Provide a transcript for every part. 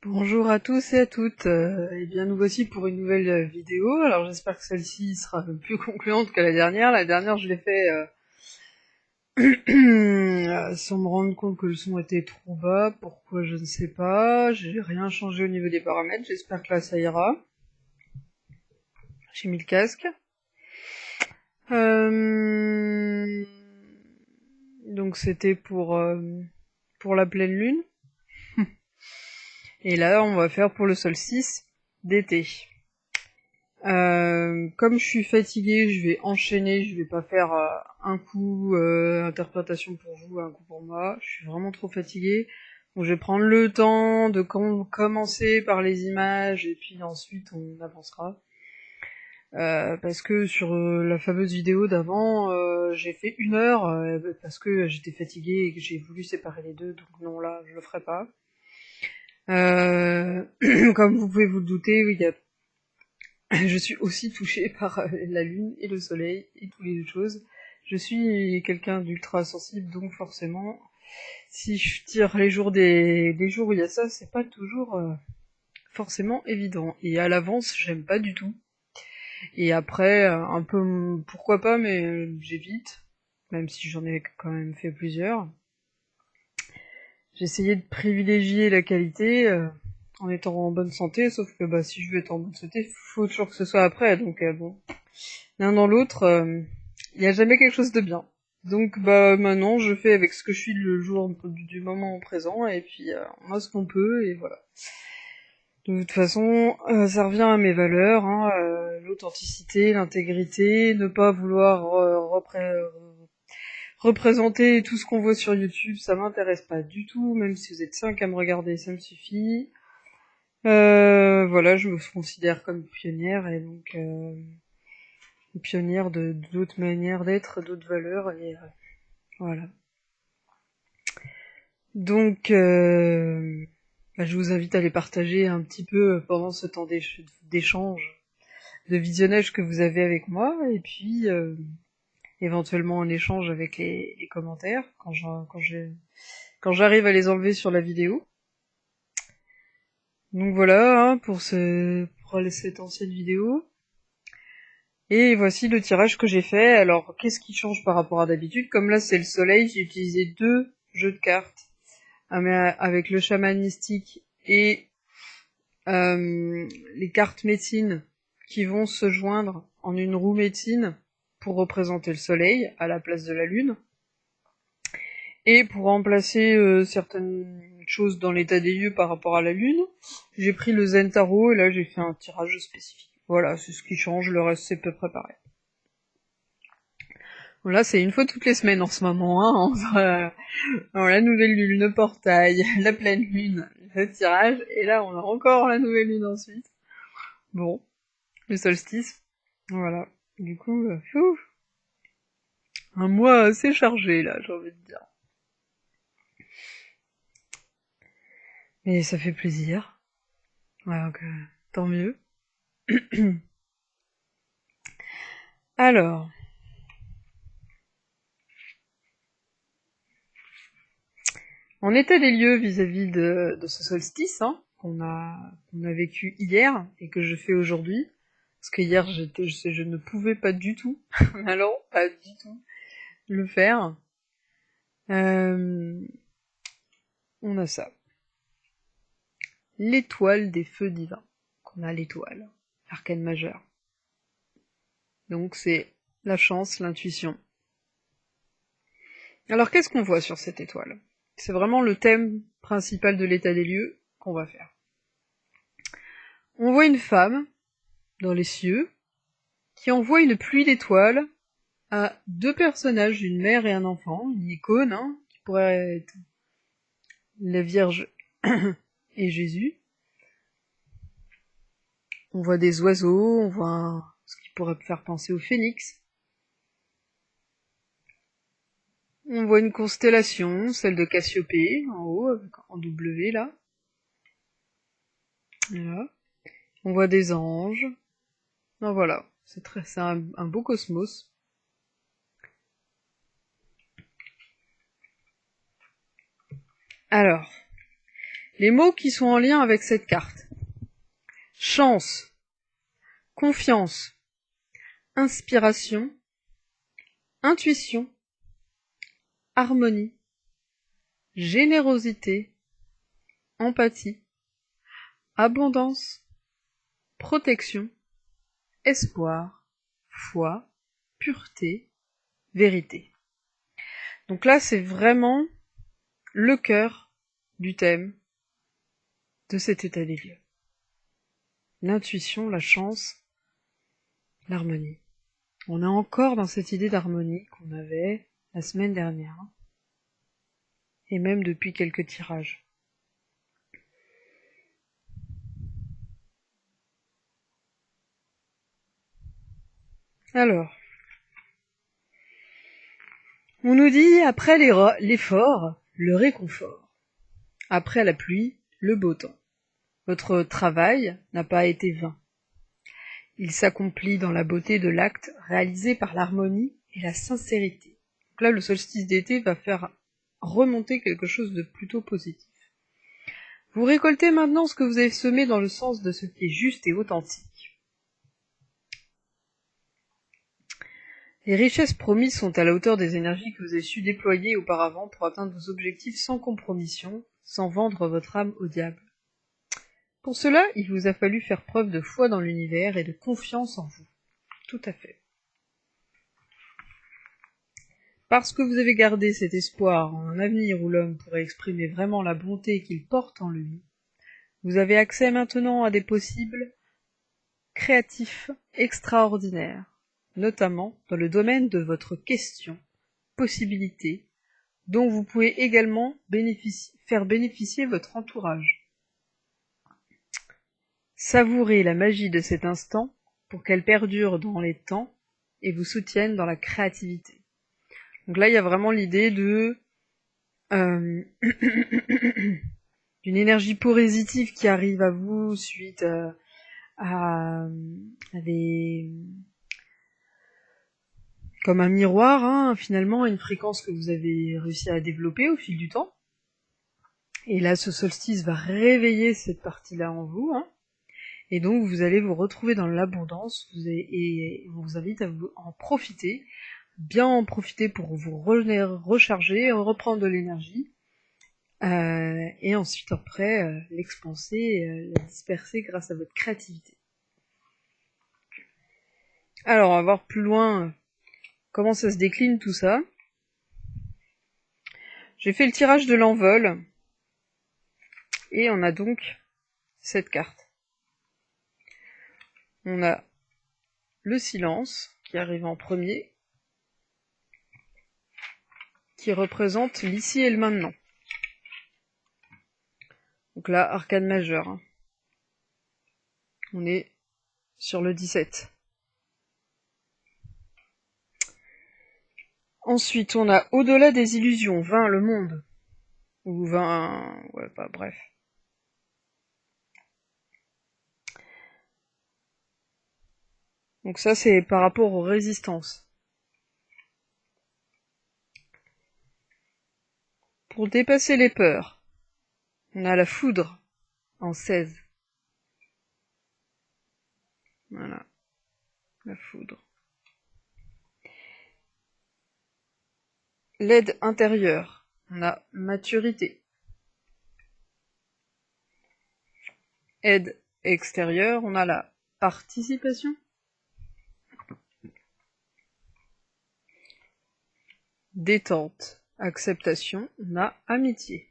Bonjour à tous et à toutes, et bien nous voici pour une nouvelle vidéo. Alors j'espère que celle-ci sera plus concluante que la dernière. La dernière je l'ai fait sans me rendre compte que le son était trop bas. Pourquoi je ne sais pas. J'ai rien changé au niveau des paramètres. J'espère que là ça ira. J'ai mis le casque. Donc c'était pour la pleine lune. Et là on va faire pour le solstice d'été. Comme je suis fatiguée, je vais enchaîner, je vais pas faire un coup interprétation pour vous, un coup pour moi. Je suis vraiment trop fatiguée. Donc je vais prendre le temps de commencer par les images et puis ensuite on avancera. Parce que sur la fameuse vidéo d'avant, j'ai fait 1 heure parce que j'étais fatiguée et que j'ai voulu séparer les deux. Donc non, là, je le ferai pas. Comme vous pouvez vous le douter, oui, je suis aussi touchée par la lune et le soleil et toutes les choses. Je suis quelqu'un d'ultra sensible, donc forcément, si je tire les jours des jours où il y a ça, c'est pas toujours forcément évident. Et à l'avance, j'aime pas du tout. Et après, un peu, pourquoi pas, mais j'évite, même si j'en ai quand même fait plusieurs. J'ai essayé de privilégier la qualité en étant en bonne santé, sauf que bah si je veux être en bonne santé, faut toujours que ce soit après, donc bon. L'un dans l'autre, il n'y a jamais quelque chose de bien. Donc bah maintenant je fais avec ce que je suis le jour du moment présent et puis on a ce qu'on peut et voilà. De toute façon, ça revient à mes valeurs, hein, l'authenticité, l'intégrité, ne pas vouloir représenter tout ce qu'on voit sur YouTube, ça m'intéresse pas du tout, même si vous êtes 5 à me regarder, ça me suffit. Voilà, je me considère comme pionnière et donc pionnière de d'autres manières d'être, d'autres valeurs et voilà. Donc bah, je vous invite à les partager un petit peu pendant ce temps d'échange, de visionnage que vous avez avec moi et puis éventuellement en échange avec les commentaires quand j'arrive à les enlever sur la vidéo. Donc voilà hein, pour cette ancienne vidéo. Et voici le tirage que j'ai fait. Alors, qu'est-ce qui change par rapport à d'habitude? Comme là, c'est le soleil, j'ai utilisé 2 jeux de cartes avec le chaman mystique et les cartes médecine qui vont se joindre en une roue médecine pour représenter le soleil à la place de la lune. Et pour remplacer certaines choses dans l'état des lieux par rapport à la lune, j'ai pris le Zen Tarot et là j'ai fait un tirage spécifique. Voilà, c'est ce qui change, le reste c'est peu préparé. Là, c'est une fois toutes les semaines en ce moment, hein, entre la nouvelle lune, le portail, la pleine lune, le tirage, et là, on a encore la nouvelle lune ensuite. Bon, le solstice, voilà. Du coup, un mois assez chargé, là, j'ai envie de dire. Et ça fait plaisir. Ouais, donc, tant mieux. Alors, en état des lieux vis-à-vis de ce solstice, hein, qu'on a vécu hier et que je fais aujourd'hui, parce que hier je ne pouvais pas du tout, alors pas du tout, le faire. Euh, on a ça. L'étoile des feux divins. Qu'on a l'étoile. Arcane majeur. Donc c'est la chance, l'intuition. Alors qu'est-ce qu'on voit sur cette étoile? C'est vraiment le thème principal de l'état des lieux qu'on va faire. On voit une femme dans les cieux qui envoie une pluie d'étoiles à 2 personnages, une mère et un enfant, une icône, hein, qui pourrait être la Vierge et Jésus. On voit des oiseaux, on voit ce qui pourrait faire penser au phénix. On voit une constellation, celle de Cassiopée, en haut, en W, là. Voilà. On voit des anges. Ben voilà, c'est un beau cosmos. Alors, Les mots qui sont en lien avec cette carte. Chance, confiance, inspiration, intuition, harmonie, générosité, empathie, abondance, protection, espoir, foi, pureté, vérité. Donc là, c'est vraiment le cœur du thème de cet état des lieux. L'intuition, la chance, l'harmonie. On est encore dans cette idée d'harmonie qu'on avait la semaine dernière, et même depuis quelques tirages. Alors, on nous dit après l'effort, le réconfort. Après la pluie, le beau temps. Votre travail n'a pas été vain. Il s'accomplit dans la beauté de l'acte réalisé par l'harmonie et la sincérité. Donc là, le solstice d'été va faire remonter quelque chose de plutôt positif. Vous récoltez maintenant ce que vous avez semé dans le sens de ce qui est juste et authentique. Les richesses promises sont à la hauteur des énergies que vous avez su déployer auparavant pour atteindre vos objectifs sans compromission, sans vendre votre âme au diable. Pour cela, il vous a fallu faire preuve de foi dans l'univers et de confiance en vous. Tout à fait. Parce que vous avez gardé cet espoir en un avenir où l'homme pourrait exprimer vraiment la bonté qu'il porte en lui, vous avez accès maintenant à des possibles créatifs extraordinaires, notamment dans le domaine de votre question, possibilité, dont vous pouvez également faire bénéficier votre entourage. Savourez la magie de cet instant pour qu'elle perdure dans les temps et vous soutienne dans la créativité. Donc là, il y a vraiment l'idée de d'une énergie positive qui arrive à vous suite à des comme un miroir, hein, finalement, une fréquence que vous avez réussi à développer au fil du temps. Et là, ce solstice va réveiller cette partie-là en vous, hein. Et donc, vous allez vous retrouver dans l'abondance, et on vous invite à vous en profiter, bien en profiter pour vous recharger, reprendre de l'énergie, et ensuite, après, l'expanser, la disperser grâce à votre créativité. Alors, on va voir plus loin comment ça se décline tout ça. J'ai fait le tirage de l'envol, et on a donc cette carte. On a le silence qui arrive en premier, qui représente l'ici et le maintenant. Donc là, arcane majeur. Hein. On est sur le 17. Ensuite, on a au-delà des illusions, 20 le monde. Ou 20... Ouais, bah bref. Donc ça, c'est par rapport aux résistances. Pour dépasser les peurs, on a la foudre en 16. Voilà. La foudre. L'aide intérieure, on a maturité. Aide extérieure, on a la participation. Détente, acceptation, on a amitié.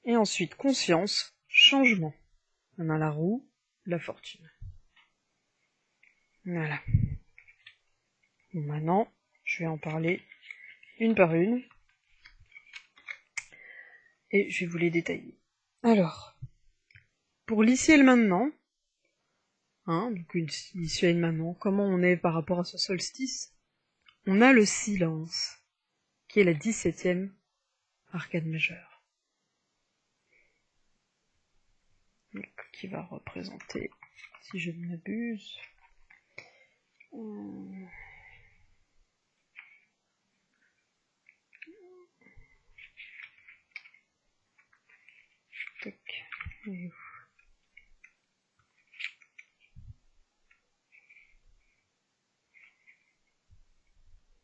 Et ensuite, conscience, changement. On a la roue, la fortune. Voilà. Bon, maintenant, je vais en parler une par une. Et je vais vous les détailler. Alors, pour l'ici et le maintenant, hein, donc l'ici et le maintenant, comment on est par rapport à ce solstice? On a le silence, qui est la 17e arcane majeure. Donc, qui va représenter, si je ne m'abuse,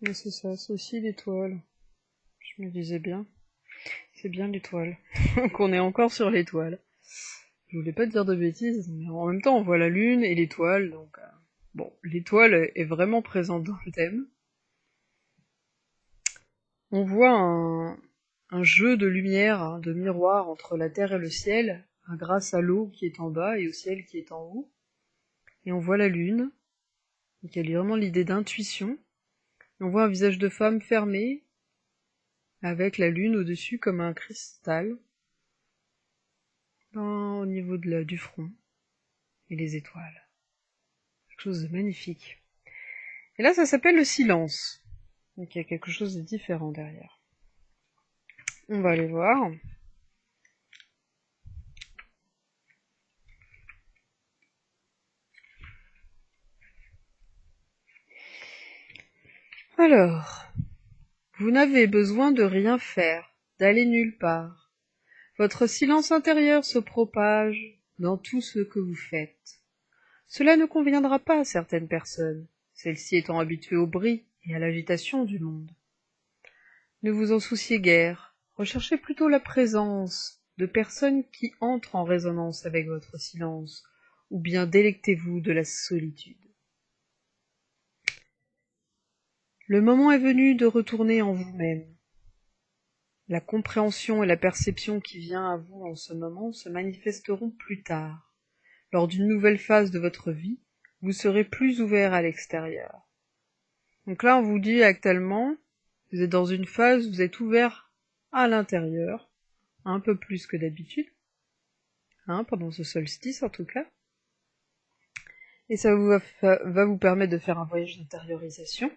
Mais c'est ça, c'est aussi l'étoile. Je me disais bien. C'est bien l'étoile. Qu'on est encore sur l'étoile. Je voulais pas te dire de bêtises, mais en même temps on voit la lune et l'étoile, donc bon, l'étoile est vraiment présente dans le thème. On voit un jeu de lumière, hein, de miroir entre la terre et le ciel, grâce à l'eau qui est en bas et au ciel qui est en haut. Et on voit la lune, donc il y a vraiment l'idée d'intuition. On voit un visage de femme fermé, avec la lune au-dessus comme un cristal, au niveau du front, et les étoiles. Quelque chose de magnifique. Et là, ça s'appelle le silence. Donc il y a quelque chose de différent derrière. On va aller voir. Alors, vous n'avez besoin de rien faire, d'aller nulle part. Votre silence intérieur se propage dans tout ce que vous faites. Cela ne conviendra pas à certaines personnes, celles-ci étant habituées au bruit et à l'agitation du monde. Ne vous en souciez guère, recherchez plutôt la présence de personnes qui entrent en résonance avec votre silence, ou bien délectez-vous de la solitude. Le moment est venu de retourner en vous-même. La compréhension et la perception qui vient à vous en ce moment se manifesteront plus tard. Lors d'une nouvelle phase de votre vie, vous serez plus ouvert à l'extérieur. Donc là, on vous dit actuellement, vous êtes dans une phase où vous êtes ouvert à l'intérieur, un peu plus que d'habitude, pendant ce solstice en tout cas. Et ça va vous permettre de faire un voyage d'intériorisation.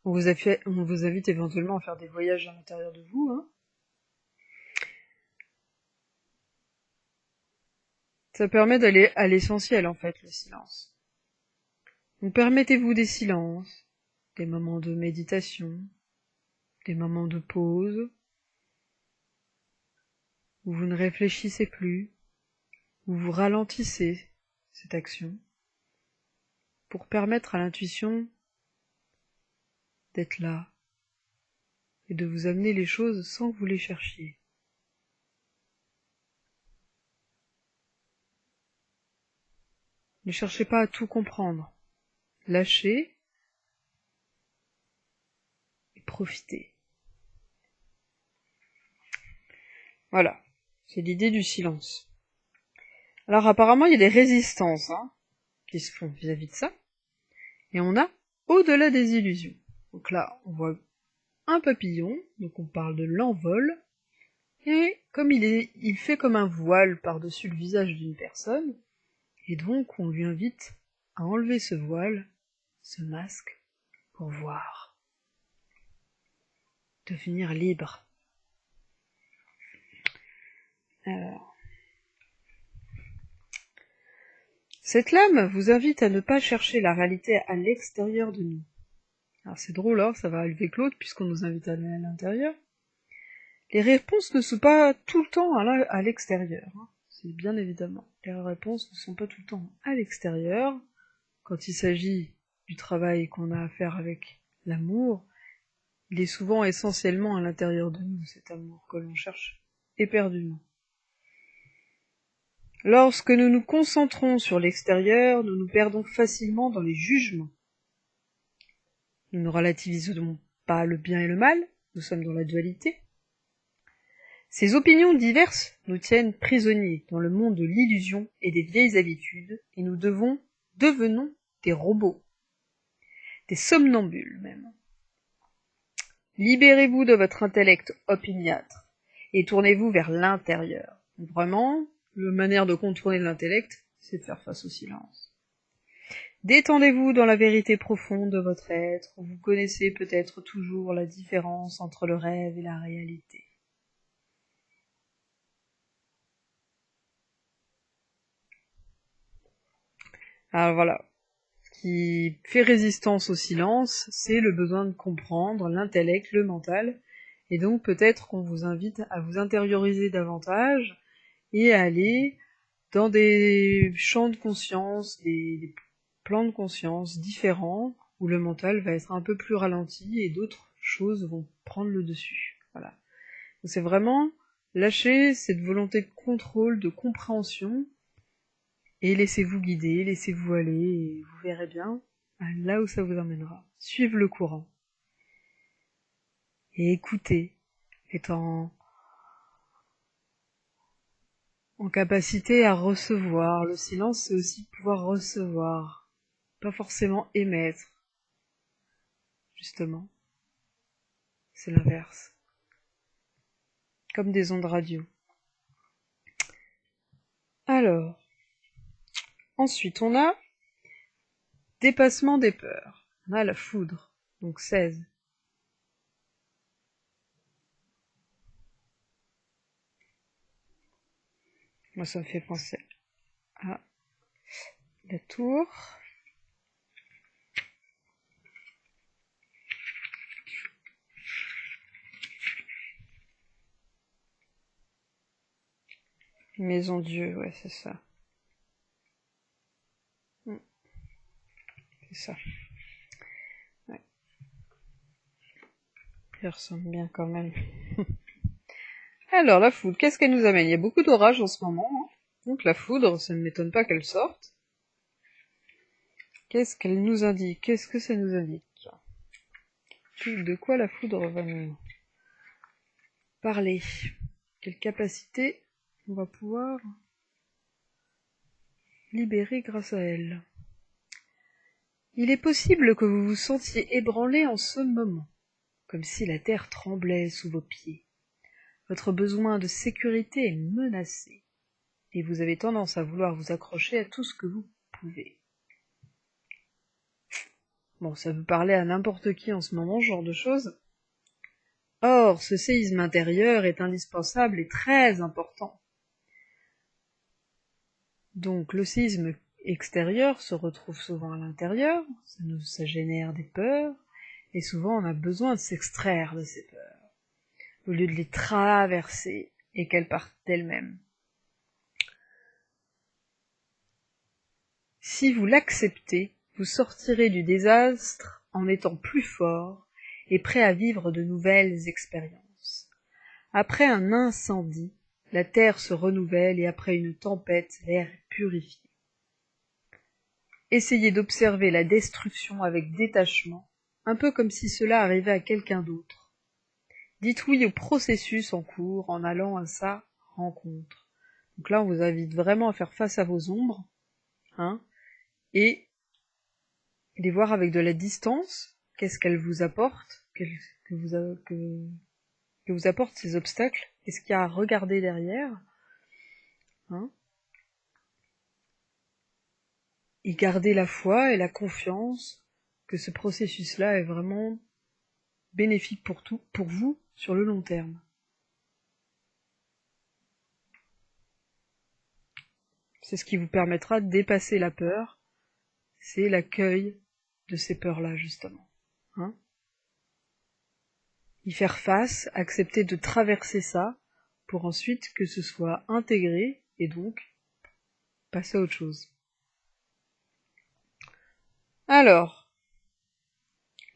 On vous invite éventuellement à faire des voyages à l'intérieur de vous. Ça permet d'aller à l'essentiel, en fait, le silence. Donc permettez-vous des silences, des moments de méditation, des moments de pause, où vous ne réfléchissez plus, où vous ralentissez cette action, pour permettre à l'intuition d'être là, et de vous amener les choses sans que vous les cherchiez. Ne cherchez pas à tout comprendre. Lâchez et profitez. Voilà, c'est l'idée du silence. Alors apparemment, il y a des résistances qui se font vis-à-vis de ça. Et on a au-delà des illusions. Donc là, on voit un papillon, donc on parle de l'envol. Et comme il fait comme un voile par-dessus le visage d'une personne, et donc on lui invite à enlever ce voile, ce masque, pour voir. Devenir libre. Alors. Cette lame vous invite à ne pas chercher la réalité à l'extérieur de nous. Alors c'est drôle, ça va avec l'autre, puisqu'on nous invite à aller à l'intérieur. Les réponses ne sont pas tout le temps à l'extérieur. C'est bien évidemment. Les réponses ne sont pas tout le temps à l'extérieur. Quand il s'agit du travail qu'on a à faire avec l'amour, il est souvent essentiellement à l'intérieur de nous, cet amour que l'on cherche éperdument. Lorsque nous nous concentrons sur l'extérieur, nous nous perdons facilement dans les jugements. Nous ne relativisons pas le bien et le mal, nous sommes dans la dualité. Ces opinions diverses nous tiennent prisonniers dans le monde de l'illusion et des vieilles habitudes, et nous devenons des robots, des somnambules même. Libérez-vous de votre intellect opiniâtre et tournez-vous vers l'intérieur. Vraiment, la manière de contourner l'intellect, c'est de faire face au silence. Détendez-vous dans la vérité profonde de votre être, où vous connaissez peut-être toujours la différence entre le rêve et la réalité. Alors voilà, ce qui fait résistance au silence, c'est le besoin de comprendre l'intellect, le mental, et donc peut-être qu'on vous invite à vous intérioriser davantage et aller dans des champs de conscience, des plans de conscience différents, où le mental va être un peu plus ralenti et d'autres choses vont prendre le dessus. Voilà. Donc c'est vraiment lâcher cette volonté de contrôle, de compréhension, et laissez-vous guider, laissez-vous aller, et vous verrez bien là où ça vous emmènera. Suivez le courant. Et écoutez, étant en capacité à recevoir. Le silence, c'est aussi pouvoir recevoir, pas forcément émettre. Justement, c'est l'inverse. Comme des ondes radio. Alors, ensuite on a dépassement des peurs. On a la foudre, donc 16. Moi, ça me fait penser à la tour. Maison Dieu, ouais, c'est ça. C'est ça. Ouais. Il ressemble bien quand même. Alors, la foudre, qu'est-ce qu'elle nous amène? Il y a beaucoup d'orages en ce moment, hein. Donc la foudre, ça ne m'étonne pas qu'elle sorte. Qu'est-ce qu'elle nous indique? Qu'est-ce que ça nous indique? De quoi la foudre va nous parler? Quelle capacité on va pouvoir libérer grâce à elle? Il est possible que vous vous sentiez ébranlé en ce moment, comme si la terre tremblait sous vos pieds. Votre besoin de sécurité est menacé, et vous avez tendance à vouloir vous accrocher à tout ce que vous pouvez. Bon, ça peut parler à n'importe qui en ce moment, ce genre de choses. Or, ce séisme intérieur est indispensable et très important. Donc, le séisme extérieur se retrouve souvent à l'intérieur, ça génère des peurs, et souvent on a besoin de s'extraire de ces peurs, au lieu de les traverser et qu'elles partent d'elles-mêmes. Si vous l'acceptez, vous sortirez du désastre en étant plus fort et prêt à vivre de nouvelles expériences. Après un incendie, la terre se renouvelle et après une tempête, l'air est purifié. Essayez d'observer la destruction avec détachement, un peu comme si cela arrivait à quelqu'un d'autre. Dites oui au processus en cours en allant à sa rencontre. Donc là, on vous invite vraiment à faire face à vos ombres, hein, et les voir avec de la distance. Qu'est-ce qu'elles vous apportent, que vous apportent ces obstacles? Qu'est-ce qu'il y a à regarder derrière, hein? Et garder la foi et la confiance que ce processus-là est vraiment bénéfique pour vous sur le long terme. C'est ce qui vous permettra de dépasser la peur, c'est l'accueil de ces peurs-là, justement. Hein, y faire face, accepter de traverser ça, pour ensuite que ce soit intégré, et donc passer à autre chose. Alors,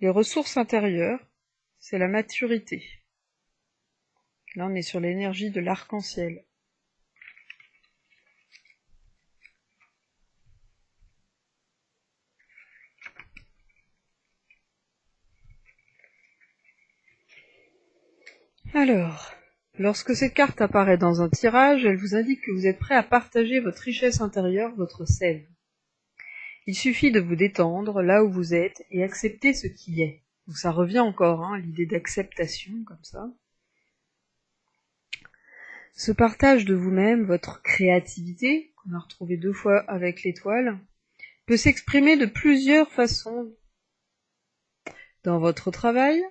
les ressources intérieures, c'est la maturité. Là, on est sur l'énergie de l'arc-en-ciel. Alors, lorsque cette carte apparaît dans un tirage, elle vous indique que vous êtes prêt à partager votre richesse intérieure, votre sève. Il suffit de vous détendre là où vous êtes et accepter ce qui est. Donc ça revient encore, hein, l'idée d'acceptation, comme ça. Ce partage de vous-même, votre créativité, qu'on a retrouvé 2 fois avec l'étoile, peut s'exprimer de plusieurs façons. Dans votre travail,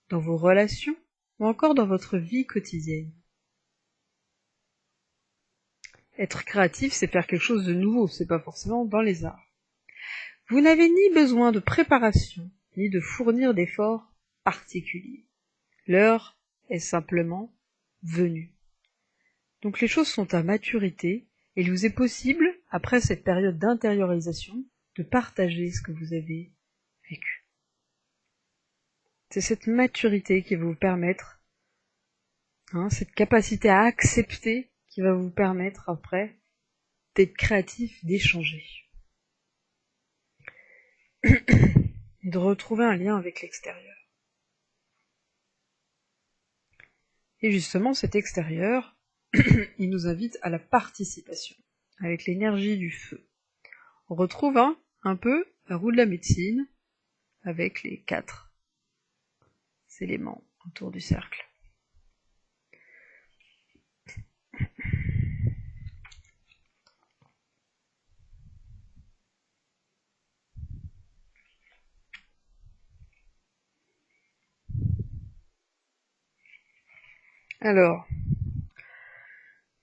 dans vos relations, ou encore dans votre vie quotidienne. Être créatif, c'est faire quelque chose de nouveau, c'est pas forcément dans les arts. Vous n'avez ni besoin de préparation, ni de fournir d'efforts particuliers. L'heure est simplement venue. Donc les choses sont à maturité, et il vous est possible, après cette période d'intériorisation, de partager ce que vous avez vécu. C'est cette maturité qui va vous permettre, cette capacité à accepter, qui va vous permettre après d'être créatif, d'échanger. De retrouver un lien avec l'extérieur. Et justement, cet extérieur, il nous invite à la participation, avec l'énergie du feu. On retrouve un peu la roue de la médecine, avec les 4 éléments autour du cercle. Alors,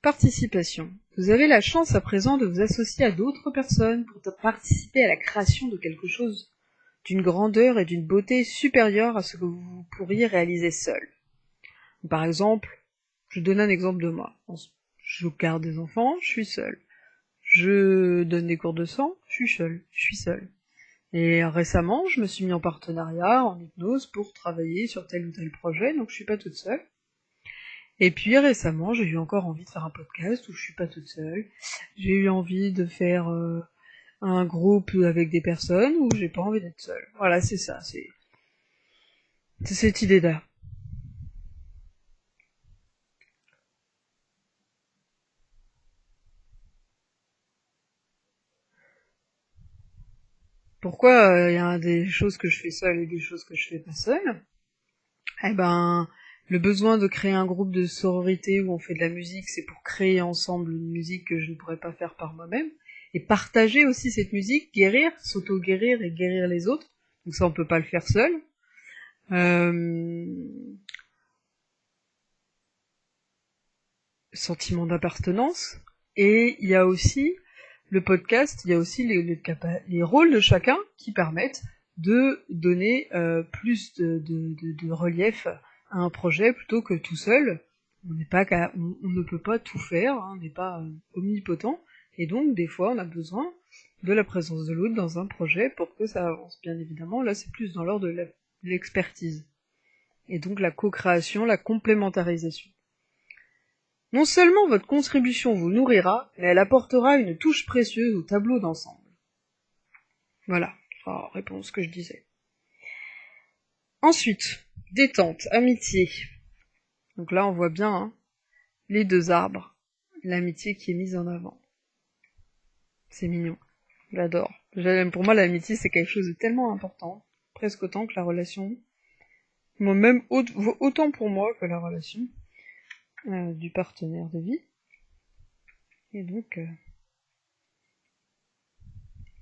participation. Vous avez la chance à présent de vous associer à d'autres personnes pour participer à la création de quelque chose d'une grandeur et d'une beauté supérieure à ce que vous pourriez réaliser seul. Par exemple, je donne un exemple de moi. Je garde des enfants, je suis seule. Je donne des cours de chant, je suis seule. Et récemment, je me suis mis en partenariat, en hypnose, pour travailler sur tel ou tel projet, donc je suis pas toute seule. Et puis récemment, j'ai eu encore envie de faire un podcast où je suis pas toute seule. J'ai eu envie de faire un groupe avec des personnes où j'ai pas envie d'être seule. Voilà, c'est ça, c'est cette idée-là. Pourquoi il y a des choses que je fais seule et des choses que je fais pas seule? Eh ben, le besoin de créer un groupe de sororité où on fait de la musique, c'est pour créer ensemble une musique que je ne pourrais pas faire par moi-même, et partager aussi cette musique, guérir, s'auto-guérir et guérir les autres. Donc ça, on peut pas le faire seul. Sentiment d'appartenance. Et il y a aussi le podcast, il y a aussi les rôles de chacun qui permettent de donner plus de relief à un projet plutôt que tout seul. On ne peut pas tout faire, on n'est pas omnipotent, et donc des fois on a besoin de la présence de l'autre dans un projet pour que ça avance. Bien évidemment, là c'est plus dans l'ordre de l'expertise. Et donc la co-création, la complémentarisation. Non seulement votre contribution vous nourrira, mais elle apportera une touche précieuse au tableau d'ensemble. Voilà, réponse que je disais. Ensuite, détente, amitié. Donc là, on voit bien les 2 arbres, l'amitié qui est mise en avant. C'est mignon, j'adore. Pour moi, l'amitié, c'est quelque chose de tellement important, presque autant que la relation. Moi, même autant pour moi que la relation du partenaire de vie. Et donc,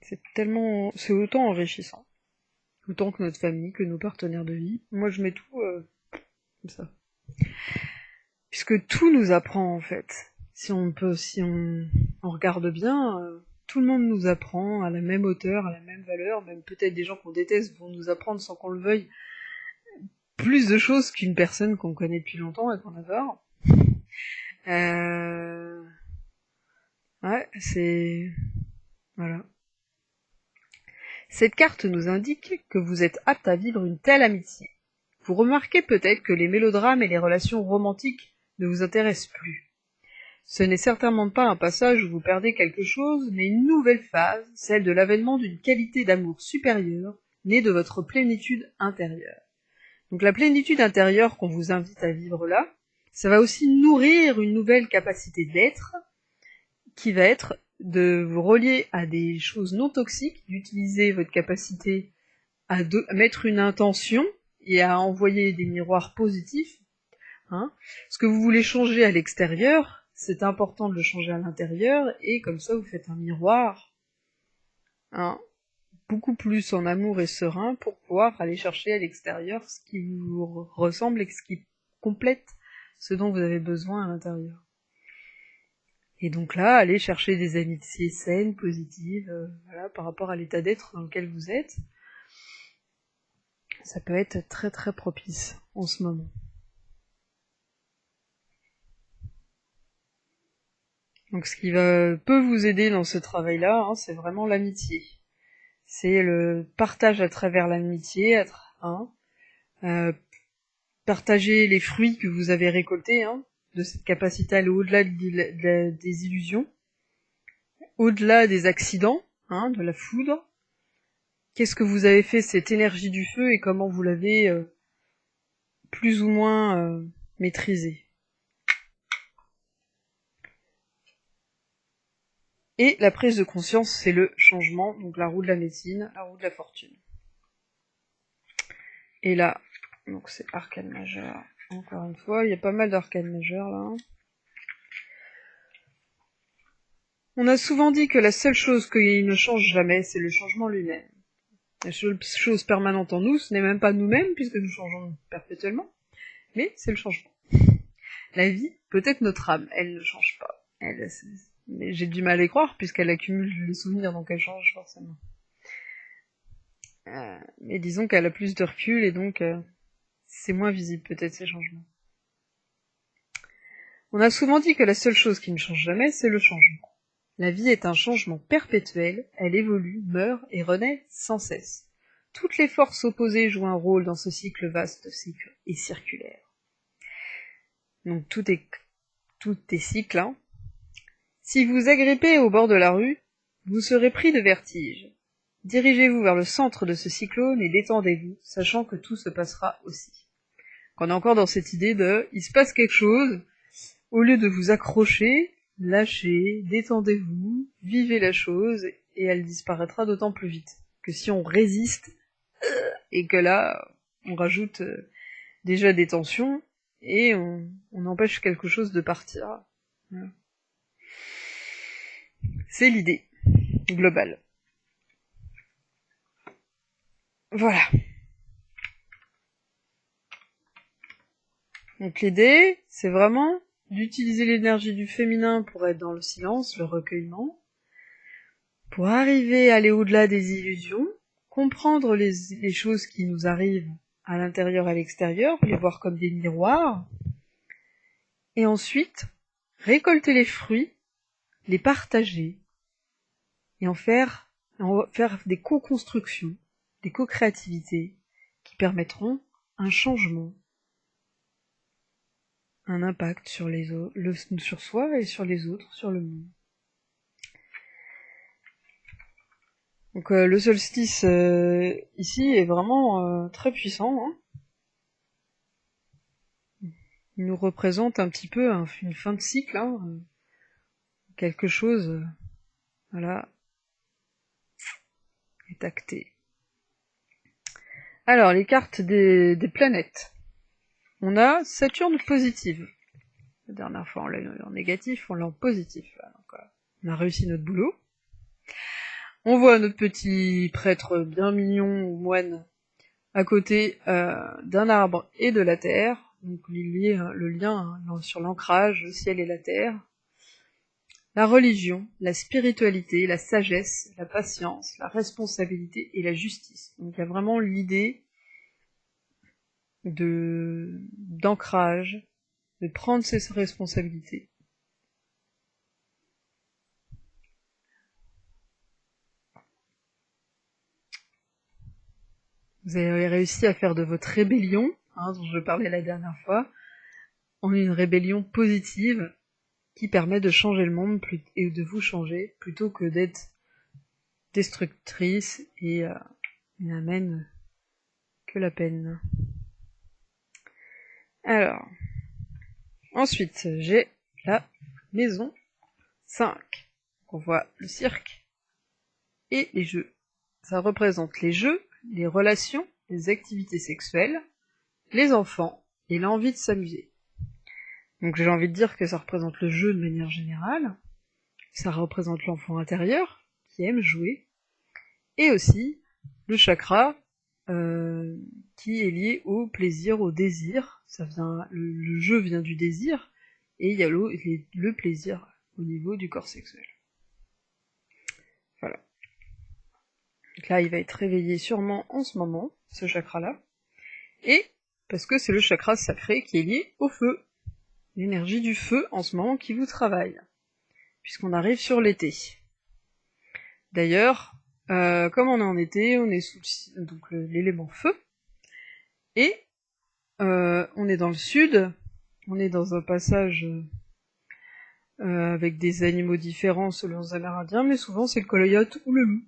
c'est autant enrichissant. Autant que notre famille, que nos partenaires de vie. Moi, je mets tout comme ça. Puisque tout nous apprend, en fait. Si on regarde bien, tout le monde nous apprend à la même hauteur, à la même valeur, même peut-être des gens qu'on déteste vont nous apprendre sans qu'on le veuille plus de choses qu'une personne qu'on connaît depuis longtemps et qu'on adore. Ouais, c'est... Voilà. Cette carte nous indique que vous êtes apte à vivre une telle amitié. Vous remarquez peut-être que les mélodrames et les relations romantiques ne vous intéressent plus. Ce n'est certainement pas un passage où vous perdez quelque chose, mais une nouvelle phase, celle de l'avènement d'une qualité d'amour supérieure, née de votre plénitude intérieure. Donc la plénitude intérieure qu'on vous invite à vivre là, ça va aussi nourrir une nouvelle capacité d'être, qui va être de vous relier à des choses non toxiques, d'utiliser votre capacité à mettre une intention et à envoyer des miroirs positifs. Ce que vous voulez changer à l'extérieur, c'est important de le changer à l'intérieur, et comme ça vous faites un miroir beaucoup plus en amour et serein pour pouvoir aller chercher à l'extérieur ce qui vous ressemble et ce qui complète ce dont vous avez besoin à l'intérieur. Et donc là, aller chercher des amitiés saines, positives, par rapport à l'état d'être dans lequel vous êtes, ça peut être très très propice en ce moment. Donc ce qui peut vous aider dans ce travail-là, hein, c'est vraiment l'amitié. C'est le partage à travers l'amitié, partager les fruits que vous avez récoltés, hein, de cette capacité à aller au-delà des illusions, au-delà des accidents, hein, de la foudre. Qu'est-ce que vous avez fait cette énergie du feu et comment vous l'avez plus ou moins maîtrisée. Et la prise de conscience, c'est le changement, donc la roue de la médecine, la roue de la fortune. Et là, donc c'est arcane majeur. Encore une fois, il y a pas mal d'arcanes majeures là. On a souvent dit que la seule chose qui ne change jamais, c'est le changement lui-même. La seule chose permanente en nous, ce n'est même pas nous-mêmes, puisque nous changeons perpétuellement, mais c'est le changement. La vie, peut-être notre âme, elle ne change pas. Mais j'ai du mal à y croire, puisqu'elle accumule les souvenirs, donc elle change forcément. Mais disons qu'elle a plus de recul, et donc c'est moins visible peut-être ces changements. On a souvent dit que la seule chose qui ne change jamais, c'est le changement. La vie est un changement perpétuel, elle évolue, meurt et renaît sans cesse. Toutes les forces opposées jouent un rôle dans ce cycle vaste et circulaire. Donc tout est cycle, hein. Si vous agrippez au bord de la rue, vous serez pris de vertige. Dirigez-vous vers le centre de ce cyclone et détendez-vous, sachant que tout se passera aussi. On est encore dans cette idée de, il se passe quelque chose, au lieu de vous accrocher, lâchez, détendez-vous, vivez la chose, et elle disparaîtra d'autant plus vite. Que si on résiste, et que là, on rajoute déjà des tensions, et on empêche quelque chose de partir. Voilà. C'est l'idée globale. Voilà. Donc l'idée, c'est vraiment d'utiliser l'énergie du féminin pour être dans le silence, le recueillement, pour arriver à aller au-delà des illusions, comprendre les choses qui nous arrivent à l'intérieur et à l'extérieur, les voir comme des miroirs, et ensuite récolter les fruits, les partager, et en faire des co-constructions, des co-créativités qui permettront un changement, un impact sur les autres, sur soi et sur les autres, sur le monde. Donc le solstice ici est vraiment très puissant. Hein. Il nous représente un petit peu une fin de cycle, hein, quelque chose, voilà, est acté. Alors les cartes des planètes. On a Saturne positive. La dernière fois on l'a eu en négatif, on l'a en positif. Donc, on a réussi notre boulot. On voit notre petit prêtre bien mignon ou moine à côté d'un arbre et de la terre, donc le lien sur l'ancrage, le ciel et la terre, la religion, la spiritualité, la sagesse, la patience, la responsabilité et la justice. Donc il y a vraiment l'idée d'ancrage, de prendre ses responsabilités. Vous avez réussi à faire de votre rébellion, dont je parlais la dernière fois, en une rébellion positive qui permet de changer le monde et de vous changer plutôt que d'être destructrice et n'amène que la peine. Alors, ensuite, j'ai la maison 5. On voit le cirque et les jeux. Ça représente les jeux, les relations, les activités sexuelles, les enfants et l'envie de s'amuser. Donc j'ai envie de dire que ça représente le jeu de manière générale, ça représente l'enfant intérieur qui aime jouer, et aussi le chakra qui est lié au plaisir, au désir. Le jeu vient du désir, et il y a le plaisir au niveau du corps sexuel. Voilà. Donc là, il va être réveillé sûrement en ce moment, ce chakra-là, et parce que c'est le chakra sacré qui est lié au feu. L'énergie du feu en ce moment qui vous travaille. puisqu'on arrive sur l'été. D'ailleurs, comme on est en été, on est sous donc l'élément feu, et on est dans le sud, on est dans un passage avec des animaux différents selon les Amérindiens, mais souvent c'est le coyote ou le loup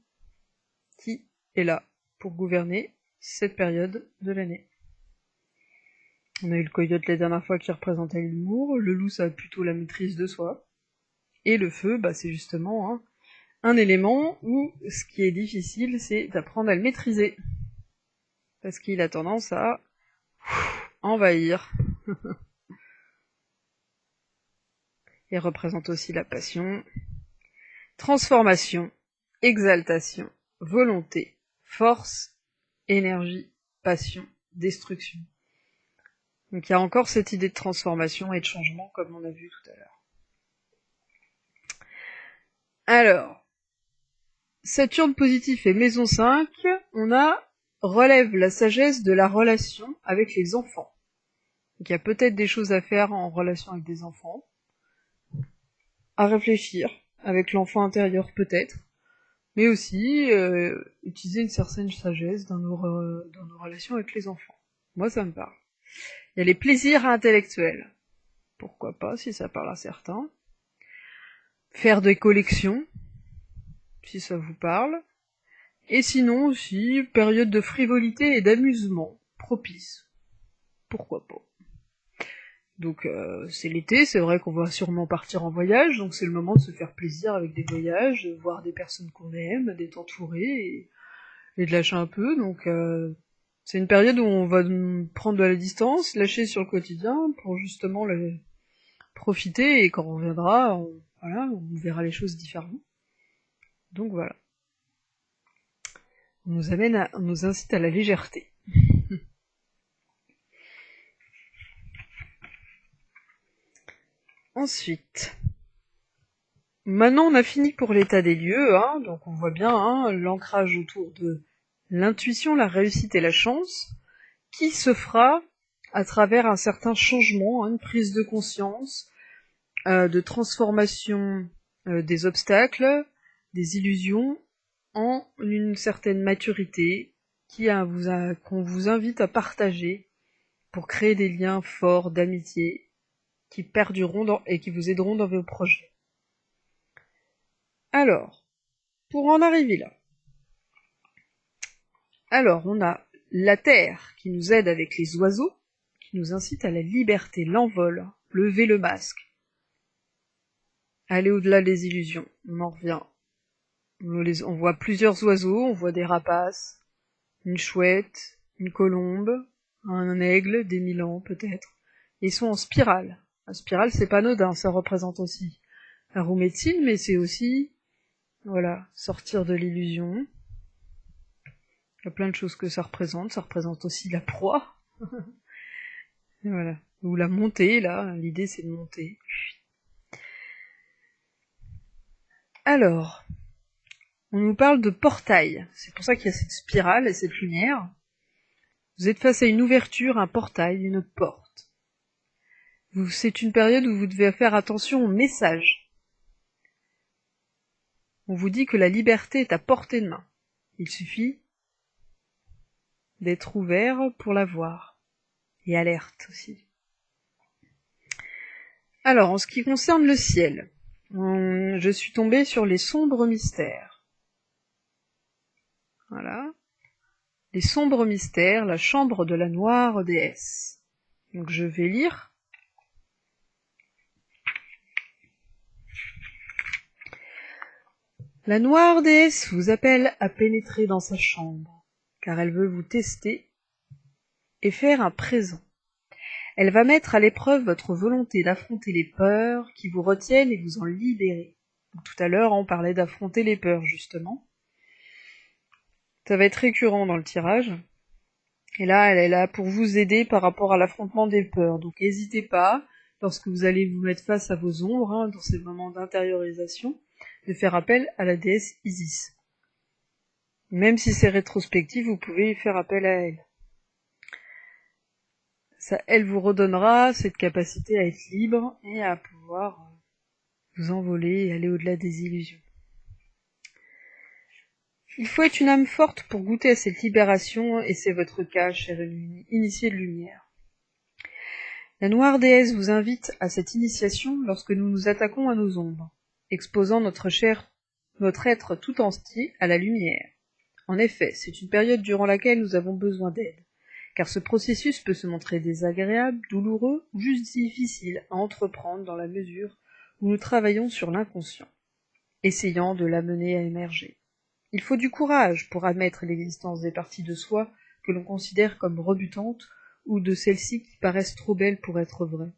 qui est là pour gouverner cette période de l'année. On a eu le coyote la dernière fois qui représentait l'humour, le loup ça a plutôt la maîtrise de soi, et le feu, bah, c'est justement un élément où ce qui est difficile, c'est d'apprendre à le maîtriser. Parce qu'il a tendance à envahir. Il représente aussi la passion, transformation, exaltation, volonté, force, énergie, passion, destruction. Donc il y a encore cette idée de transformation et de changement comme on a vu tout à l'heure. Alors, Saturne positif et maison 5, on a relève la sagesse de la relation avec les enfants. Donc il y a peut-être des choses à faire en relation avec des enfants, à réfléchir avec l'enfant intérieur peut-être, mais aussi utiliser une certaine sagesse dans nos relations avec les enfants. Moi ça me parle. Il y a les plaisirs intellectuels. Pourquoi pas, si ça parle à certains. Faire des collections, si ça vous parle. Et sinon aussi, période de frivolité et d'amusement, propice. Pourquoi pas. Donc c'est l'été, c'est vrai qu'on va sûrement partir en voyage, donc c'est le moment de se faire plaisir avec des voyages, de voir des personnes qu'on aime, d'être entouré et de lâcher un peu, donc c'est une période où on va prendre de la distance, lâcher sur le quotidien pour justement profiter, et quand on reviendra, on verra les choses différemment. Donc voilà. On nous incite à la légèreté. Ensuite, maintenant on a fini pour l'état des lieux, donc on voit bien l'ancrage autour de l'intuition, la réussite et la chance, qui se fera à travers un certain changement, une prise de conscience, de transformation des obstacles, des illusions, en une certaine maturité qu'on vous invite à partager pour créer des liens forts d'amitié qui perdureront et qui vous aideront dans vos projets. Alors, pour en arriver là, on a la Terre qui nous aide avec les oiseaux, qui nous incite à la liberté, l'envol, lever le masque, aller au-delà des illusions. On en revient. On voit plusieurs oiseaux, on voit des rapaces, une chouette, une colombe, un aigle, des milans peut-être. Ils sont en spirale. La spirale, c'est pas anodin, ça représente aussi la roue médecine, mais c'est aussi, voilà, sortir de l'illusion. Il y a plein de choses que ça représente aussi la proie. Et voilà. Ou la montée, là, l'idée c'est de monter. Alors, on nous parle de portail. C'est pour ça qu'il y a cette spirale et cette lumière. Vous êtes face à une ouverture, un portail, une porte. C'est une période où vous devez faire attention aux messages. On vous dit que la liberté est à portée de main. Il suffit d'être ouvert pour la voir. Et alerte aussi. Alors, en ce qui concerne le ciel, je suis tombée sur les sombres mystères. Voilà. Les sombres mystères, la chambre de la noire déesse. Donc je vais lire. La noire déesse vous appelle à pénétrer dans sa chambre, car elle veut vous tester et faire un présent. Elle va mettre à l'épreuve votre volonté d'affronter les peurs qui vous retiennent et vous en libérer. Donc, tout à l'heure, on parlait d'affronter les peurs, justement. Ça va être récurrent dans le tirage. Et là, elle est là pour vous aider par rapport à l'affrontement des peurs. Donc n'hésitez pas, lorsque vous allez vous mettre face à vos ombres, dans ces moments d'intériorisation, de faire appel à la déesse Isis. Même si c'est rétrospectif, vous pouvez faire appel à elle. Ça, elle vous redonnera cette capacité à être libre et à pouvoir vous envoler et aller au-delà des illusions. Il faut être une âme forte pour goûter à cette libération, et c'est votre cas, chère initié de lumière. La noire déesse vous invite à cette initiation lorsque nous nous attaquons à nos ombres, exposant notre être tout entier à la lumière. En effet, c'est une période durant laquelle nous avons besoin d'aide, car ce processus peut se montrer désagréable, douloureux ou juste difficile à entreprendre dans la mesure où nous travaillons sur l'inconscient, essayant de l'amener à émerger. Il faut du courage pour admettre l'existence des parties de soi que l'on considère comme rebutantes ou de celles-ci qui paraissent trop belles pour être vraies.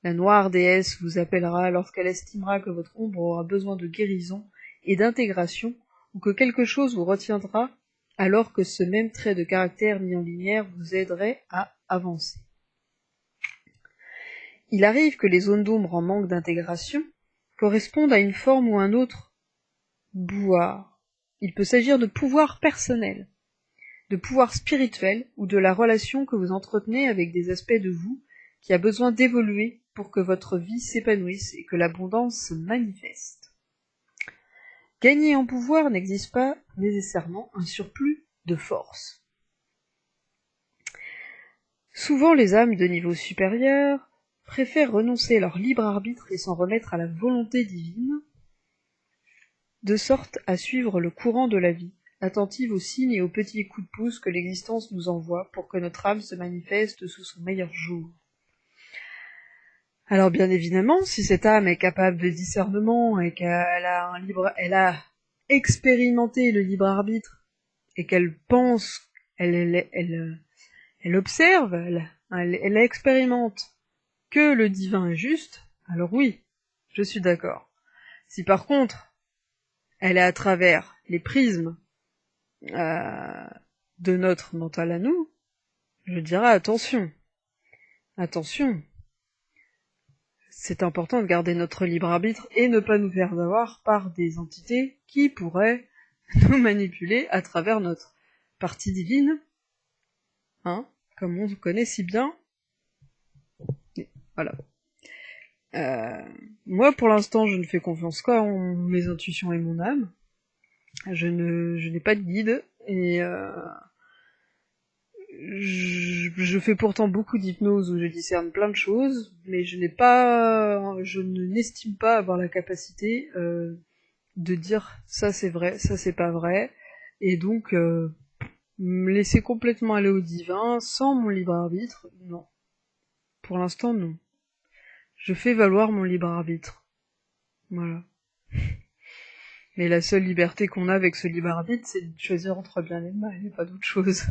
La noire déesse vous appellera lorsqu'elle estimera que votre ombre aura besoin de guérison et d'intégration ou que quelque chose vous retiendra, alors que ce même trait de caractère mis en lumière vous aiderait à avancer. Il arrive que les zones d'ombre en manque d'intégration correspondent à une forme ou un autre pouvoir. Il peut s'agir de pouvoir personnel, de pouvoir spirituel ou de la relation que vous entretenez avec des aspects de vous qui a besoin d'évoluer pour que votre vie s'épanouisse et que l'abondance se manifeste. Gagner en pouvoir n'exige pas nécessairement un surplus de force. Souvent, les âmes de niveau supérieur préfèrent renoncer à leur libre arbitre et s'en remettre à la volonté divine, de sorte à suivre le courant de la vie, attentive aux signes et aux petits coups de pouce que l'existence nous envoie pour que notre âme se manifeste sous son meilleur jour. Alors bien évidemment, si cette âme est capable de discernement et qu'elle a elle a expérimenté le libre arbitre et qu'elle pense, elle observe, elle expérimente que le divin est juste, alors oui, je suis d'accord. Si par contre, elle est à travers les prismes de notre mental à nous, je dirais attention. C'est important de garder notre libre arbitre et ne pas nous faire avoir par des entités qui pourraient nous manipuler à travers notre partie divine, comme on connaît si bien. Et voilà. Moi, pour l'instant, je ne fais confiance qu'en mes intuitions et mon âme. Je n'ai pas de guide et je fais pourtant beaucoup d'hypnose où je discerne plein de choses, mais je n'estime pas avoir la capacité de dire ça c'est vrai, ça c'est pas vrai, et donc me laisser complètement aller au divin sans mon libre arbitre, non. Pour l'instant, non. Je fais valoir mon libre arbitre. Voilà. Mais la seule liberté qu'on a avec ce libre arbitre, c'est de choisir entre bien et le mal, et pas d'autre chose.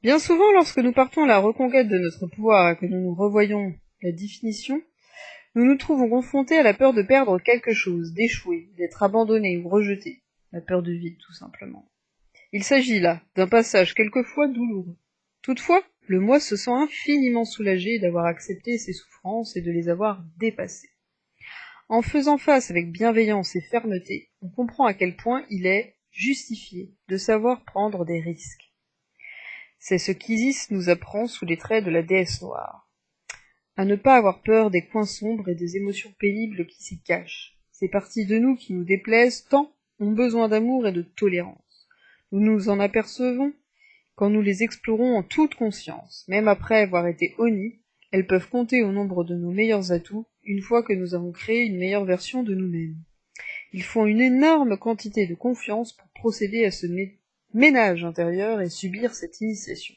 Bien souvent, lorsque nous partons à la reconquête de notre pouvoir et que nous revoyons la définition, nous nous trouvons confrontés à la peur de perdre quelque chose, d'échouer, d'être abandonné ou rejeté. La peur du vide, tout simplement. Il s'agit là d'un passage quelquefois douloureux. Toutefois, le moi se sent infiniment soulagé d'avoir accepté ses souffrances et de les avoir dépassées. En faisant face avec bienveillance et fermeté, on comprend à quel point il est justifié de savoir prendre des risques. C'est ce qu'Isis nous apprend sous les traits de la déesse noire. À ne pas avoir peur des coins sombres et des émotions pénibles qui s'y cachent. Ces parties de nous qui nous déplaisent tant ont besoin d'amour et de tolérance. Nous nous en apercevons quand nous les explorons en toute conscience. Même après avoir été honnies, elles peuvent compter au nombre de nos meilleurs atouts une fois que nous avons créé une meilleure version de nous-mêmes. Ils font une énorme quantité de confiance pour procéder à ce ménage intérieur et subir cette initiation.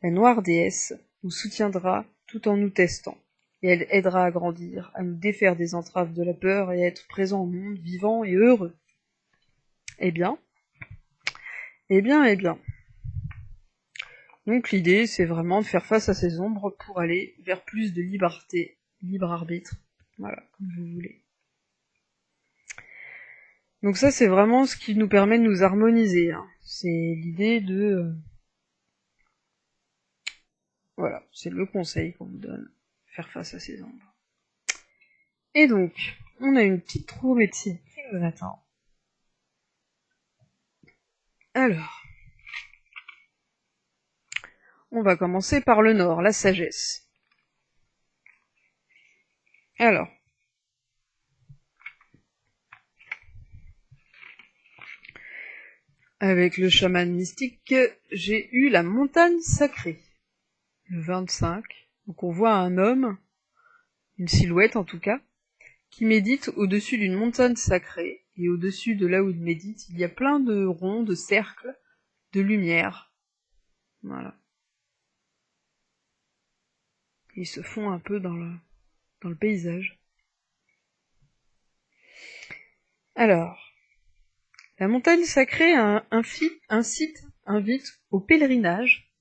La noire déesse nous soutiendra tout en nous testant, et elle aidera à grandir, à nous défaire des entraves de la peur et à être présent au monde, vivant et heureux. Eh bien. Donc l'idée, c'est vraiment de faire face à ces ombres pour aller vers plus de liberté, libre arbitre, voilà, comme vous voulez. Donc ça, c'est vraiment ce qui nous permet de nous harmoniser, C'est l'idée de... Voilà, c'est le conseil qu'on vous donne, faire face à ces ombres. Et donc, on a une petite roue médecine qui nous attend. Alors, On va commencer par le nord, la sagesse. Alors, avec le chaman mystique, j'ai eu la montagne sacrée, le 25. Donc on voit un homme, une silhouette en tout cas, qui médite au-dessus d'une montagne sacrée, et au-dessus de là où il médite, il y a plein de ronds, de cercles, de lumière. Voilà. Ils se font un peu dans le paysage. Alors, la montagne sacrée invite au pèlerinage,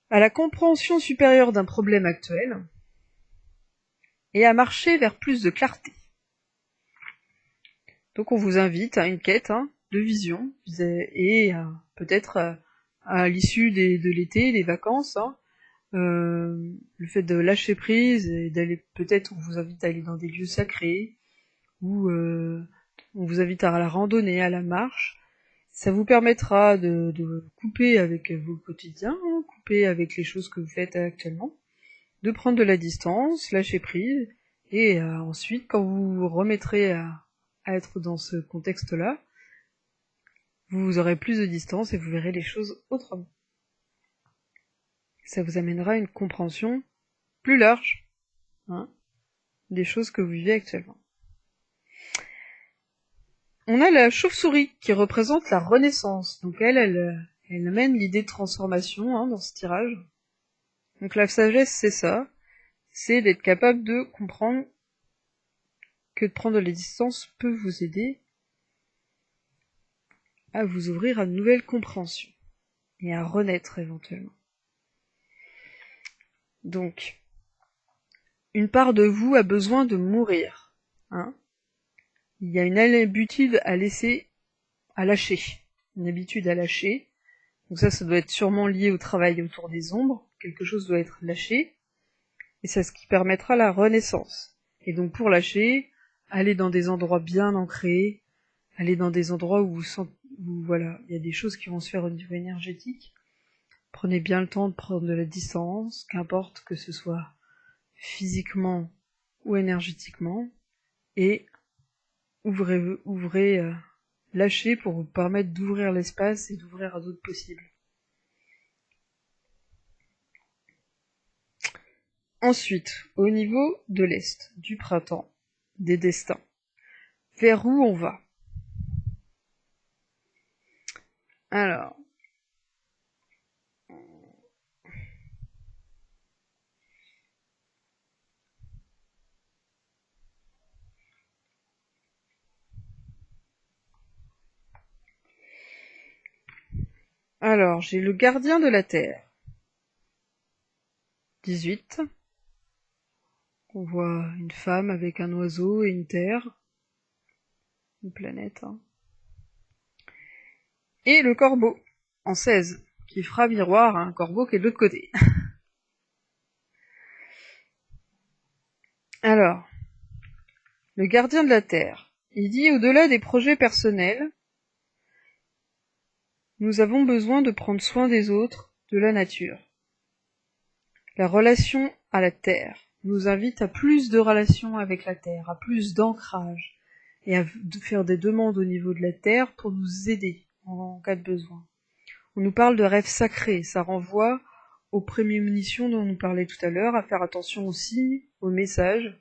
à la compréhension supérieure d'un problème actuel, et à marcher vers plus de clarté. Donc on vous invite à une quête de vision, et peut-être à l'issue de l'été, des vacances, le fait de lâcher prise et d'aller, peut-être on vous invite à aller dans des lieux sacrés, ou on vous invite à la randonnée, à la marche. Ça vous permettra de couper avec vos quotidiens, couper avec les choses que vous faites actuellement, de prendre de la distance, lâcher prise, et ensuite, quand vous vous remettrez à être dans ce contexte-là, vous aurez plus de distance et vous verrez les choses autrement. Ça vous amènera une compréhension plus large des choses que vous vivez actuellement. On a la chauve-souris qui représente la renaissance. Donc elle amène l'idée de transformation dans ce tirage. Donc la sagesse, c'est ça. C'est d'être capable de comprendre que de prendre les distances peut vous aider à vous ouvrir à de nouvelles compréhensions et à renaître éventuellement. Donc, une part de vous a besoin de mourir. Il y a une habitude à lâcher. Une habitude à lâcher. Donc ça doit être sûrement lié au travail autour des ombres. Quelque chose doit être lâché. Et c'est ce qui permettra la renaissance. Et donc pour lâcher, aller dans des endroits bien ancrés, aller dans des endroits où il y a des choses qui vont se faire au niveau énergétique. Prenez bien le temps de prendre de la distance, qu'importe que ce soit physiquement ou énergétiquement, et lâchez pour vous permettre d'ouvrir l'espace et d'ouvrir à d'autres possibles. Ensuite, au niveau de l'Est, du printemps, des destins, vers où on va? Alors, j'ai le gardien de la Terre. 18. On voit une femme avec un oiseau et une terre. Une planète. Et le corbeau, en 16, qui fera miroir à un corbeau qui est de l'autre côté. Alors, le gardien de la Terre. Il dit, au-delà des projets personnels, nous avons besoin de prendre soin des autres, de la nature. La relation à la Terre nous invite à plus de relations avec la Terre, à plus d'ancrage, et à faire des demandes au niveau de la Terre pour nous aider en cas de besoin. On nous parle de rêves sacrés, ça renvoie aux prémonitions dont on nous parlait tout à l'heure, à faire attention aux signes, aux messages.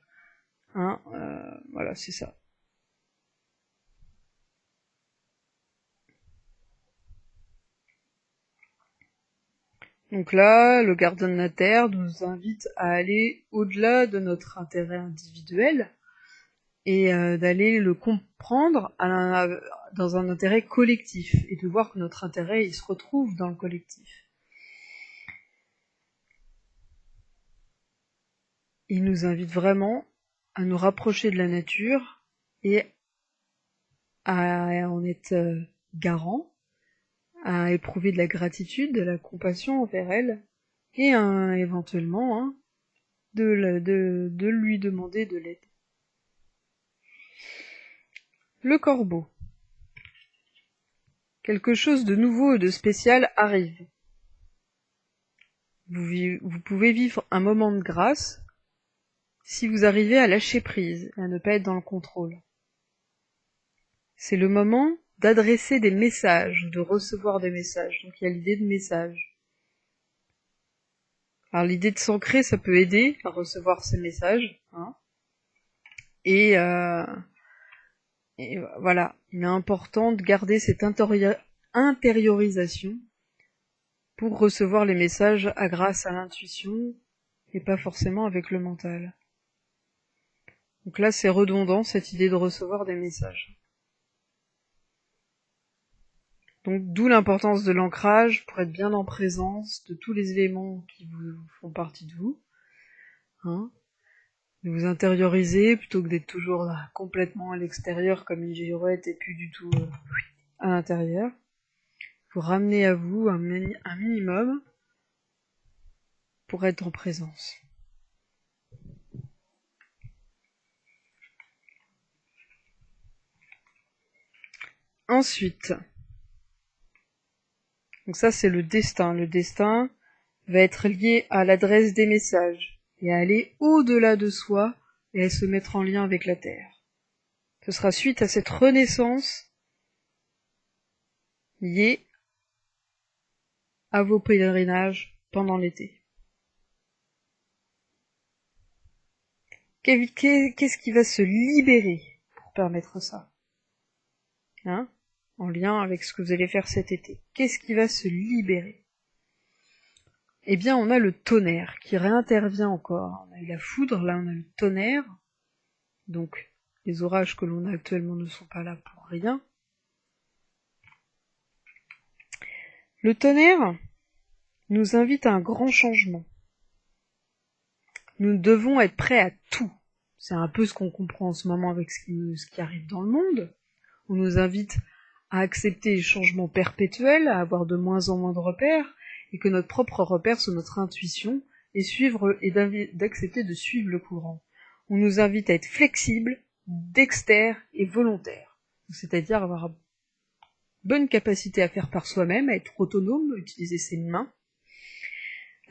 Voilà, c'est ça. Donc là, le gardien de la Terre nous invite à aller au-delà de notre intérêt individuel et d'aller le comprendre dans un intérêt collectif et de voir que notre intérêt il se retrouve dans le collectif. Il nous invite vraiment à nous rapprocher de la nature et à en être garant, à éprouver de la gratitude, de la compassion envers elle, et éventuellement de lui demander de l'aide. Le corbeau. Quelque chose de nouveau et de spécial arrive. Vous pouvez vivre un moment de grâce si vous arrivez à lâcher prise, à ne pas être dans le contrôle. C'est le moment d'adresser des messages, de recevoir des messages. Donc il y a l'idée de message. Alors l'idée de s'ancrer, ça peut aider à recevoir ces messages. Hein. Et voilà, il est important de garder cette intériorisation pour recevoir les messages grâce à l'intuition et pas forcément avec le mental. Donc là, c'est redondant, cette idée de recevoir des messages. Donc d'où l'importance de l'ancrage pour être bien en présence de tous les éléments qui vous font partie de vous. Hein, de vous intérioriser plutôt que d'être toujours là, complètement à l'extérieur comme une girouette et plus du tout à l'intérieur. Vous ramener à vous un minimum pour être en présence. Ensuite, donc ça c'est le destin. Le destin va être lié à l'adresse des messages et à aller au-delà de soi et à se mettre en lien avec la Terre. Ce sera suite à cette renaissance liée à vos pèlerinages pendant l'été. Qu'est-ce qui va se libérer pour permettre ça, hein, en lien avec ce que vous allez faire cet été? Qu'est-ce qui va se libérer? Eh bien, on a le tonnerre qui réintervient encore. On a eu la foudre, là on a le tonnerre. Donc, les orages que l'on a actuellement ne sont pas là pour rien. Le tonnerre nous invite à un grand changement. Nous devons être prêts à tout. C'est un peu ce qu'on comprend en ce moment avec ce qui arrive dans le monde. On nous invite à accepter les changements perpétuels, à avoir de moins en moins de repères, et que notre propre repère soit notre intuition, et d'accepter de suivre le courant. On nous invite à être flexibles, dextères et volontaires. C'est-à-dire avoir bonne capacité à faire par soi-même, à être autonome, à utiliser ses mains,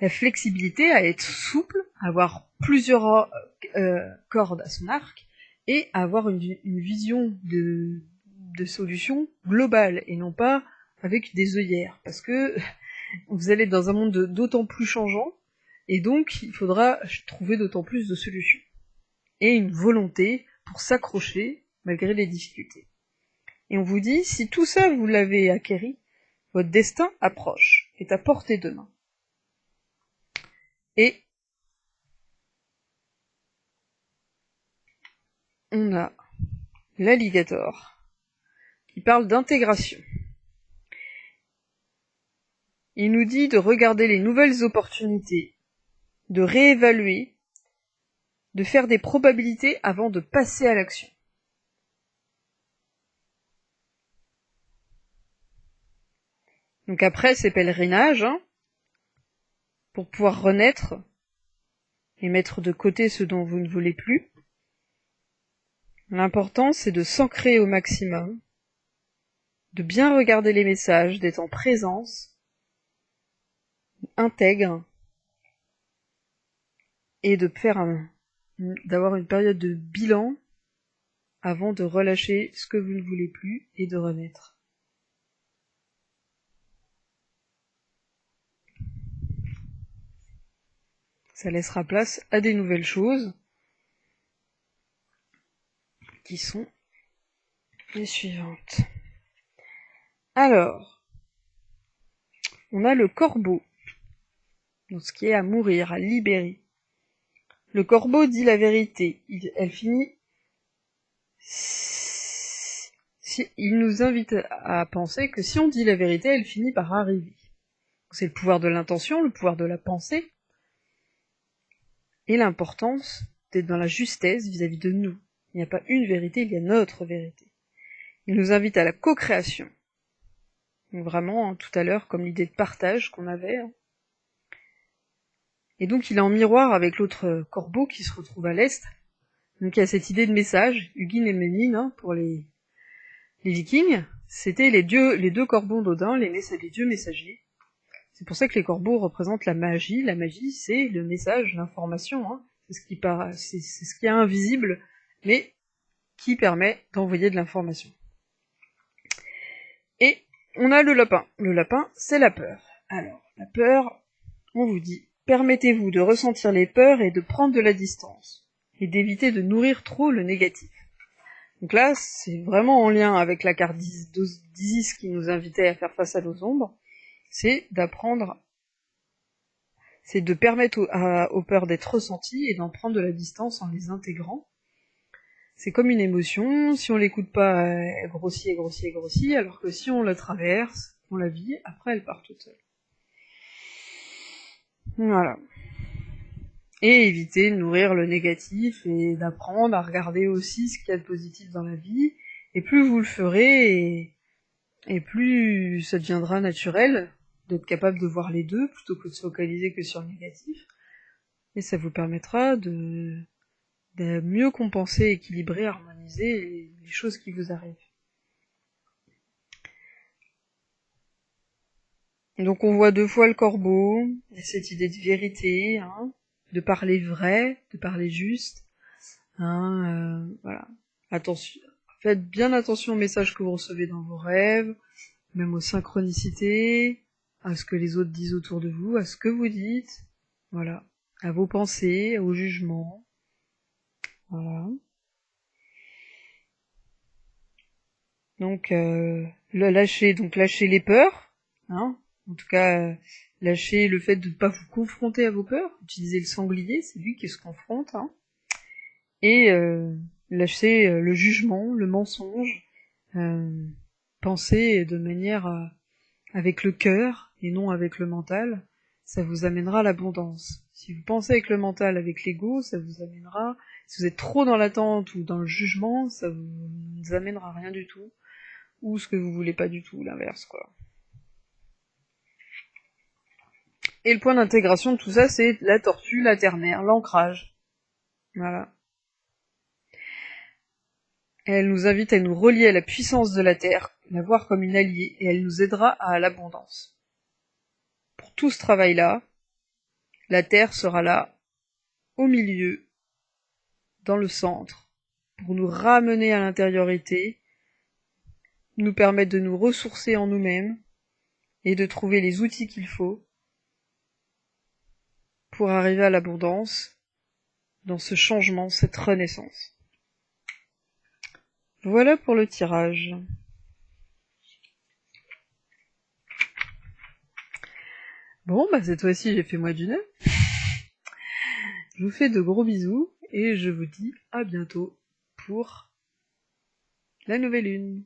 la flexibilité, à être souple, à avoir plusieurs cordes à son arc, et à avoir une vision de solution globale, et non pas avec des œillères, parce que vous allez être dans un monde d'autant plus changeant, et donc il faudra trouver d'autant plus de solutions. Et une volonté pour s'accrocher malgré les difficultés. Et on vous dit, si tout ça vous l'avez acquéri, votre destin approche, est à portée de main. Et on a l'alligator qui parle d'intégration. Il nous dit de regarder les nouvelles opportunités, de réévaluer, de faire des probabilités avant de passer à l'action. Donc après ces pèlerinages, pour pouvoir renaître et mettre de côté ce dont vous ne voulez plus, l'important c'est de s'ancrer au maximum, de bien regarder les messages, d'être en présence, intègre, et de d'avoir une période de bilan avant de relâcher ce que vous ne voulez plus et de renaître. Ça laissera place à des nouvelles choses qui sont les suivantes. Alors, on a le corbeau, donc ce qui est à mourir, à libérer. Le corbeau dit la vérité. Elle finit. Il nous invite à penser que si on dit la vérité, elle finit par arriver. C'est le pouvoir de l'intention, le pouvoir de la pensée, et l'importance d'être dans la justesse vis-à-vis de nous. Il n'y a pas une vérité, il y a notre vérité. Il nous invite à la co-création. Donc vraiment, tout à l'heure, comme l'idée de partage qu'on avait. Et donc il est en miroir avec l'autre corbeau qui se retrouve à l'est. Donc il y a cette idée de message, Hugin et Ménine, pour les Vikings. C'était les deux corbeaux d'Odin, les dieux messagers, C'est pour ça que les corbeaux représentent la magie. La magie, c'est le message, l'information, hein. C'est ce qui est invisible, mais qui permet d'envoyer de l'information. Et on a le lapin. Le lapin, c'est la peur. Alors, la peur, on vous dit, permettez-vous de ressentir les peurs et de prendre de la distance, et d'éviter de nourrir trop le négatif. Donc là, c'est vraiment en lien avec la carte d'Isis qui nous invitait à faire face à nos ombres, c'est de permettre aux peurs d'être ressenties et d'en prendre de la distance en les intégrant. C'est comme une émotion, si on l'écoute pas, elle grossit, alors que si on la traverse, on la vit, après elle part toute seule. Voilà. Et éviter de nourrir le négatif et d'apprendre à regarder aussi ce qu'il y a de positif dans la vie. Et plus vous le ferez, et plus ça deviendra naturel d'être capable de voir les deux plutôt que de se focaliser que sur le négatif. Et ça vous permettra de mieux compenser, équilibrer, harmoniser les choses qui vous arrivent. Donc on voit 2 fois le corbeau, et cette idée de vérité, hein, de parler vrai, de parler juste. Hein, voilà. Attention, faites bien attention aux messages que vous recevez dans vos rêves, même aux synchronicités, à ce que les autres disent autour de vous, à ce que vous dites, voilà, à vos pensées, aux jugements. Voilà. Donc lâcher les peurs, hein. En tout cas, lâcher le fait de ne pas vous confronter à vos peurs, utiliser le sanglier, c'est lui qui se confronte, hein. Et lâcher le jugement, le mensonge, penser de manière avec le cœur et non avec le mental, ça vous amènera à l'abondance. Si vous pensez avec le mental, avec l'ego, ça vous amènera, si vous êtes trop dans l'attente ou dans le jugement, ça vous amènera à rien du tout, ou ce que vous voulez pas du tout, l'inverse, quoi. Et le point d'intégration de tout ça, c'est la tortue, la terre-mère, l'ancrage. Voilà. Elle nous invite à nous relier à la puissance de la Terre, la voir comme une alliée, et elle nous aidera à l'abondance. Pour tout ce travail-là, la Terre sera là, au milieu, dans le centre, pour nous ramener à l'intériorité, nous permettre de nous ressourcer en nous-mêmes, et de trouver les outils qu'il faut pour arriver à l'abondance, dans ce changement, cette renaissance. Voilà pour le tirage. Bon, cette fois-ci, j'ai fait moi du neuf. Je vous fais de gros bisous, et je vous dis à bientôt pour la nouvelle lune.